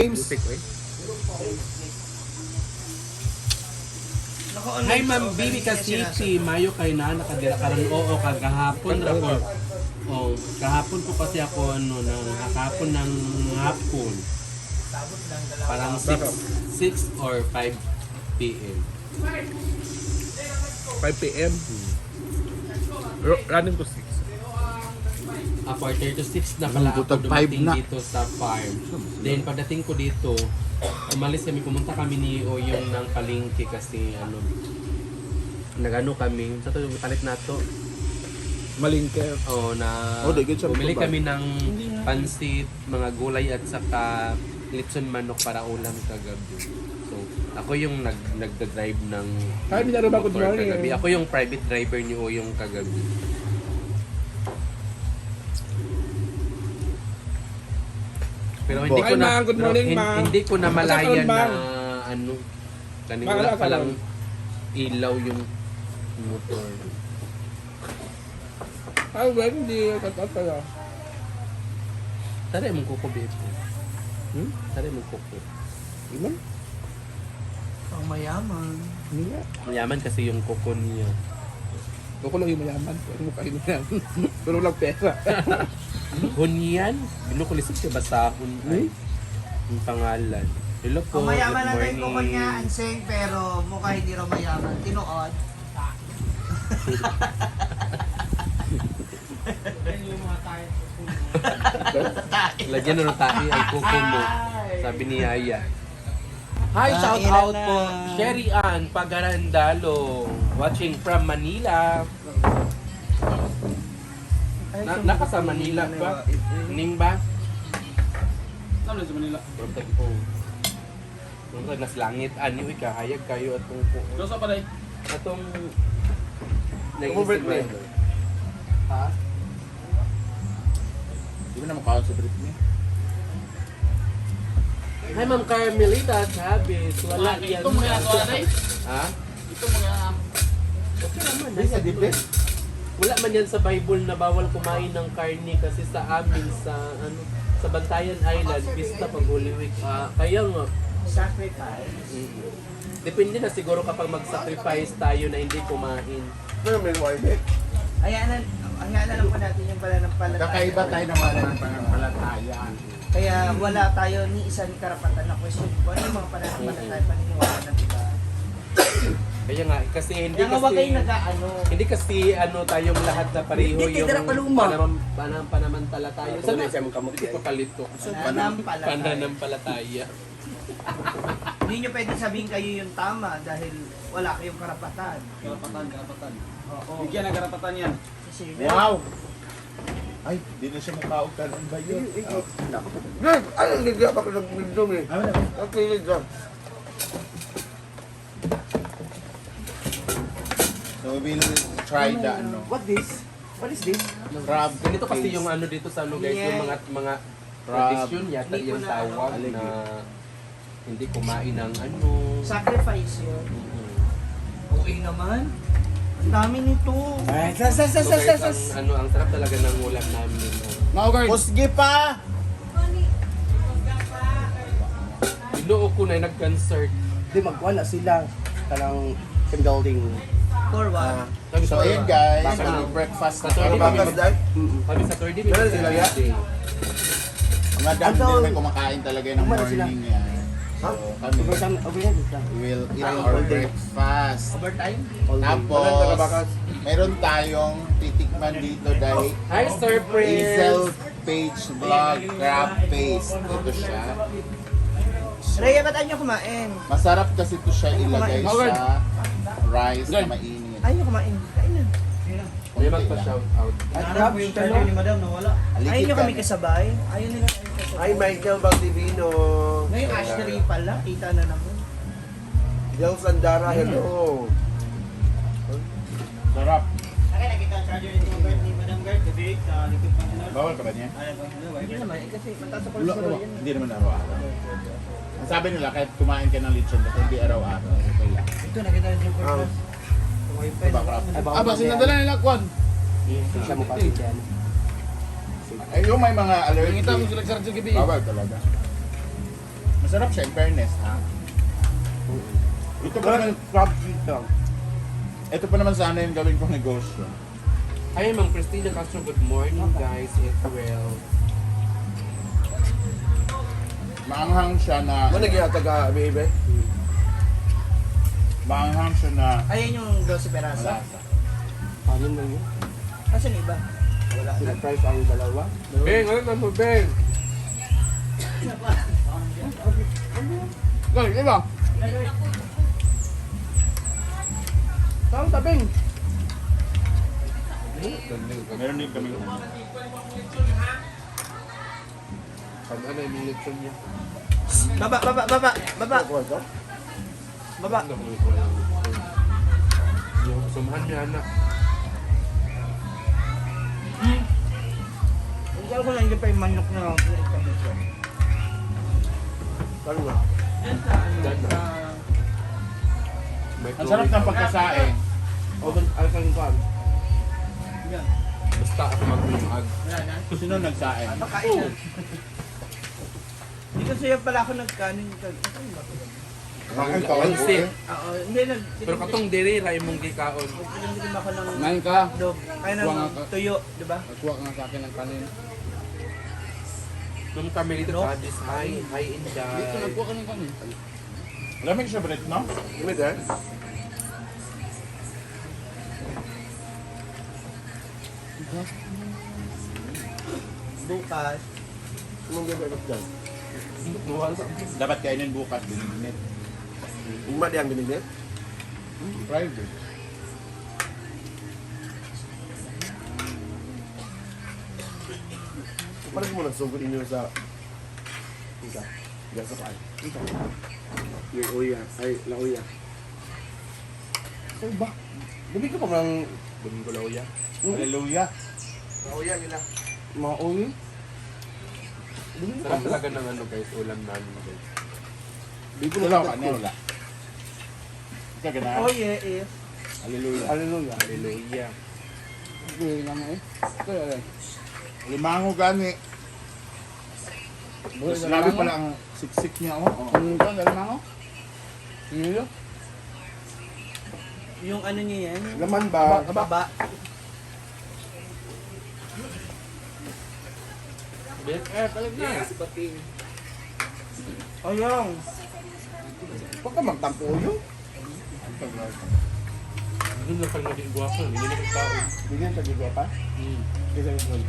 James. Hi Ma'am Bibi City, mayo kay na nakadira karon oo kagahapon ra ko. Oh, kahapon ko kasi ako kahapon ng hapon. Parang 6 or 5 PM. 5 p.m. Running to 6. Quarter to 6 na pala ako Butag 5 dumating na. dito sa farm. Then pagdating ko dito, umalis kami, pumunta kami ni Oyong ng palengke kasi nagano kami, sa to palit na to. Malingke. Oh, di good siya bumili provide. kami ng pansit, mga gulay at saka litson manok para ulam kagabi. So, ako yung nagda-drive ng Hi, Minaraba, good motor morning. kagabi. Ako yung private driver ni Oyong kagabi. Pero hindi ko Hi, na ma'am. Good morning, ma'am. hindi ko na malayan Masakal, na ma'am. kanina Makala ka palang lang. ilaw yung motor. Ay, well, hindi. Katot pala. Tara mong kuko bebe. Tara mong kuko. Iman? Ang mayaman. Hindi nga. Mayaman kasi yung kuko niya. Ako lang yung mayaman. Pero mukha yung mayaman. Pero walang pera. Hunyan? Binukulisip siya ba sa hunay? Yung pangalan. Hello po, Ang mayaman good lang din morning. ko niya, Anseng, pero mukha hindi raw mayaman. Tinuod. Lagyan na ng tahi ay kuko mo. Sabi ni Yaya. Hi, shout Kainan out na. po. Sherry Ann Pagarandalo. Watching from Manila. Naka sa Manila ba? Ning ba? Saan sa Manila? From Tagpo. From nas langit. Ano ikahayag kayo atong Doon sa palay. atong Overbreak na yun. Ha? Di ba naman kaon sa trip niya? Hi, Ma'am Carmelita Chavez. Wala yan. Ito mga ako na Ha? Ito mga... Okay naman. Ay, sa dibre? Wala man yan sa Bible na bawal kumain ng karne kasi sa amin sa Bantayan Island, pista pag Holy Week. Kaya nga, Sacrifice. depende na siguro kapag mag-sacrifice tayo na hindi kumain. Ano may wife? Ayan na lang po natin yung pananampalataya. Kakaiba tayo naman ng pananampalatayaan. Kaya wala tayo ni isa ni karapatan na question kung ano yung mga pananampalataya paniniwala ng iba. Kaya nga, kasi hindi Kaya nga wag kasi kayo nag-ano. hindi kasi tayong lahat na pareho Hindi, yung tira paluma. pananampalataya. Sabi siya mong kamot ko kalito. Pananampalataya. Pananampalataya. Hindi nyo pwede sabihin kayo yung tama dahil wala kayong karapatan. Karapatan. Oo. Bigyan ng karapatan yan. Kasi Wow! Ay, di na siya makaog ka ng bayo. Ay, hindi pa ko nag-bindong eh. Okay, dyan. So we will try the What this? What is this? crab. Ganito kasi yung dito sa guys, yung mga tradisyon yata Hindi ko yung na tawag ano. na hindi kumain ng Sacrifice yun. Okay naman. Ang dami nito. Ay, So guys, ang sarap talaga ng ulam namin. Pusgi pa! Inuo ko na nag-concert. Di magwala sila kanang building. For what? So ayun guys, Baka- breakfast Sa na third kami. day, kami sa third day, may Meron sila, ya? Thursday. Mga dami din may kumakain talaga ng morning yan. So kami, Overhead lang. we will eat our breakfast. Overtime? Tapos, meron tayong titikman dito dahil Hi, Sir Hazel Prince! Page Vlog Crab Paste. Ito siya. Rhea, ba't ayaw kumain? Masarap kasi ito siya ilagay Kumain. sa rice na mainit. Ayaw kumain. Kain na. May magpa-shout out. At crab, ni Madam nawala. Ayaw nyo kami kasabay? Ayaw nila kami kasabay. Hi, Michael Baldivino. Ngayon, Ashley pala. Kita na naman. Del Sandara, hello. Sarap. Akin, nakita ang charger ni Madam Guard. Gabi, sa likod pa nila. Bawal ka ba niya? Hindi naman, kasi mataas sa Wala, cholesterol yan. hindi naman araw-araw. Ang sabi nila, kahit kumain ka ng lechon, but hindi araw-araw. Okay lang. Ito, nakita na yung first. Diba, crab? Ay, baka Ba, sinadala nila, Kwan? Hindi siya mo kasi dyan. Ay, yung may mga allergy. Bawal talaga. Masarap siya in fairness, ha? Ito pa naman, Crab feet lang. ito pa naman sana yung gawin kong negosyo. Hi, Ma'am Christina Castro. Good morning, guys. It's well. Maanghang siya na, Ano naging taga-Bebe? maanghang siya na Ayan yung 12 peraso. malasa. Anin lang yun. Asan iba? Wala. Sila-price ang dalawa. Beng, ano na mo, Beng? Guys, iba? Saan tabing? Meron din kami. Ano na yung lechon niya? Baba. Baba. Yung sumahan niya, anak. Hindi ako lang pa yung manok na Saan nga? Ang sarap ng pagkasaing. O, ano kang kan? Basta ako mag-ulag. Sino nagsaing? Makain na. Hindi kasi pala ako nagkanin. Kain ka, Pansit. Oo, hindi Pero katong diri, ray mong gikaon. Pinagdilim ako ng Ngayon ka. dog. Kaya Buwang ng ako. tuyo, di ba? Nagkuha ka nga sa akin ng kanin. Nung kami dito, No. Kadis, hi and Dito die. nagkuha ka ng kanin. Lamig siya, Brett, no? Limit eh? Bukas. Anong gagawin ko dyan? Nawala. Dapat kainin bukas, bininit. Umad yung binigay? Private. Parang mo nagsugod inyo sa... Isa. Diyan sa paan. Isa. Yung uya. Ay, la uya. Ay ba? Gabi ka pa ng... Buming ko lauya. Hallelujah. La uya nila. Mga uya? Sarap talaga ng ano guys, ulam namin guys. Di ko Wala ka, wala. Ika ka na. Oh yeah, is. Hallelujah. Hallelujah. Hallelujah. Hindi naman eh. Ito yan. Limango gani. Mas labi pala ang siksik niya, oh. Ano ito? Limango? Ano Yung ano niya yan. yung Laman ba? Baba. Balik na. Oh yung. Huwag ka magtampo uyo. Doon lang pag naging guwapo, hindi na nagtao. Bigyan sa gigwa pa. Kaysa yung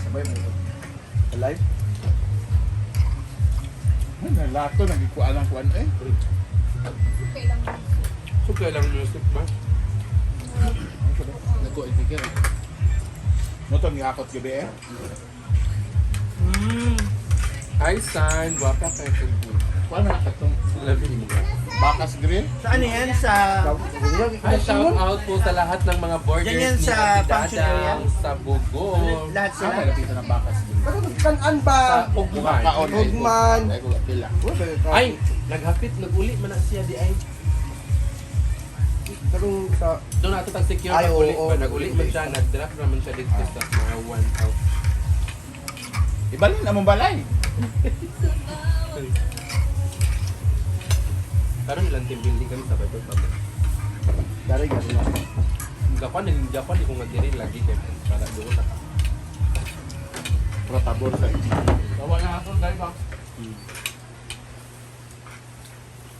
sabay mo ito. Alive? Ay, nalato, nagikuan ang kuan eh. So kaya lang music ba? Nagkuha itikir. Motong yakot gabi eh. Hi San, guwapa kayo sa good. Kuan na katong Labi mo ka. Bakas Grill. Sa ano yan? Sa... Hi, shout out po sa lahat ng mga borders Yan yan ni sa Ate function area? Dadang, sa Bugo, Lahat Ah, sila. nalapitan ng Bakas Grill. Pero kanan ba? sa Ugman. Kaon. Hugman. Ay, ko pila. Ay, naghapit, nag-uli man na siya di ay. Karong sa... Doon nato tag-secure Ay, nag-uli oo, ba? Nag-uli man siya, nag-drop naman siya dito sa mga 1 out. Ibalin na mong balay. Karon ilang team building kami sa Bible Pub. Dari gano'n na. Japan, di ko nga diri lagi kay para doon na. Pero tabor sa ito. Bawa na ako dahil ba?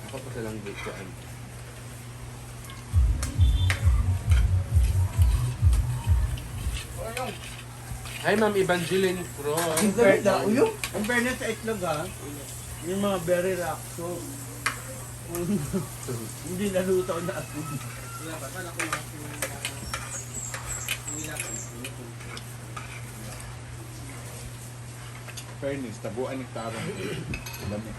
Ako pa silang dito ko. Hi Ma'am Evangeline Pro. Ang galit na uyo. In fairness sa itlog ha, yung mga berry rock, so hindi naluto na ako. Fairness, tabuan ni Tarong. Dami.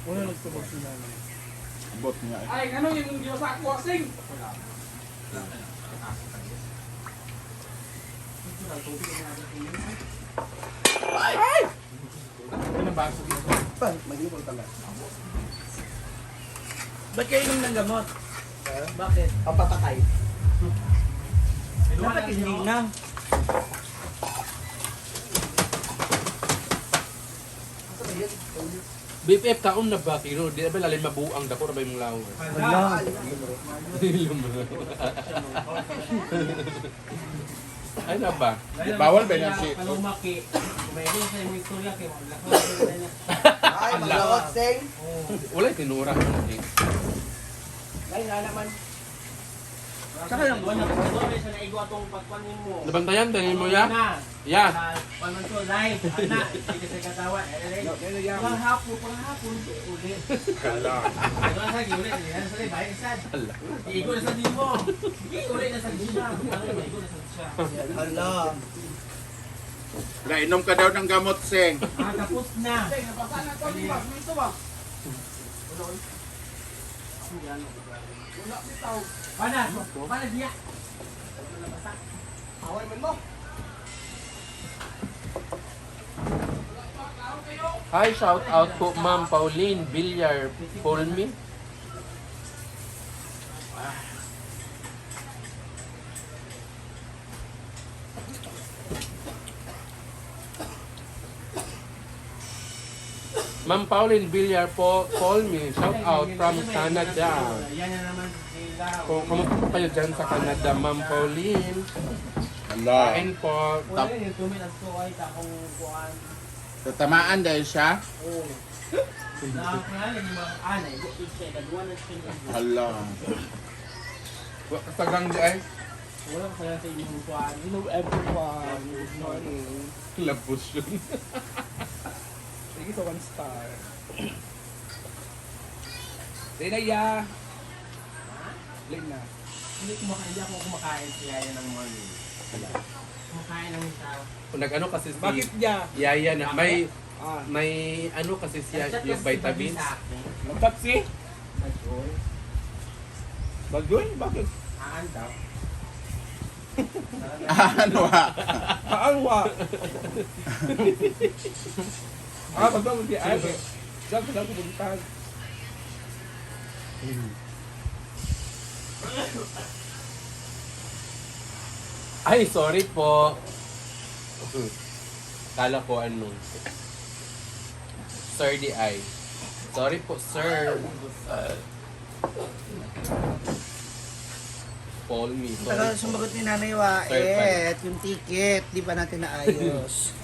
Una nagtubog sila na. Bot niya eh. Ay, ano yung Diyos ako sing? Ano ba? Pa, magiging ko tala. Ba't kayo inom ng gamot? Bakit? Pampatakay. Dapat hindi na. BFF taon na ba? Kino, di na ba lalim mabuang dako na ba yung lawa? Wala. Ay na ba? Bawal ba yung shit? Malumaki. Kumain sa yung istorya kay wala ko niya. Ay, maglawag, Seng. Wala tinura. Ay, nga naman. Saka lang wala ko sa naigo atong pagpanin mo. Nabantayan, tanin mo ya? Na. Ya. Paano to live? Ana, sige sa katawa. Pang hapon uli. Hala. Ano sa giulit niya sa bay sad. Igo na sa dimo. Uli na sa siya. Igo na sa siya. Hala. Nainom ka daw ng gamot, Seng. Tapos na. Seng, napasa na to, di ba? Minto ba? Wala bitaw. Pana dia. Away man mo. Hi, shout out po Ma'am Pauline Villar Polmi. Ma'am Pauline Villar Polmi, shout out from Canada. Yan na naman sila. Kung kamusta po kayo dyan sa Canada, Ma'am Pauline? Hala. Kain po. Wala yung tumilas ko ay takong kuan. Tatamaan dahil siya. Oh. Nakakala ni mga anay, siya nagawa na siya. Hala. Kasagang di ay. Wala ko kaya sa inyong kuan. Hello everyone. Good morning. Labos yun. Sige sa 1 star. Renaya! Lina. Hindi ako kumakain siya yan ng morning. Kumakain lang siya. Nag-ano kasi si Bakit niya? Yaya na may Ah, ano kasi siya yung vitamins. nagtaksi? Bagoy? Bakit? Aandap. Ano ha? Kaalwa! Pagka mo di ay. Diyan ko lang pumuntahan. Ay, sorry po. Kala ko ano. Sir di ay. Sorry po, sir. Call me. Tagal Sorry po. sumagot ni Nanay Sorry, Waet, yung ticket, di pa natin naayos.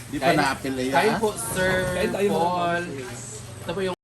Di pa na-appeal Kain yan. po, sir Kain tayo mga Paul. kapatid. Ito po yung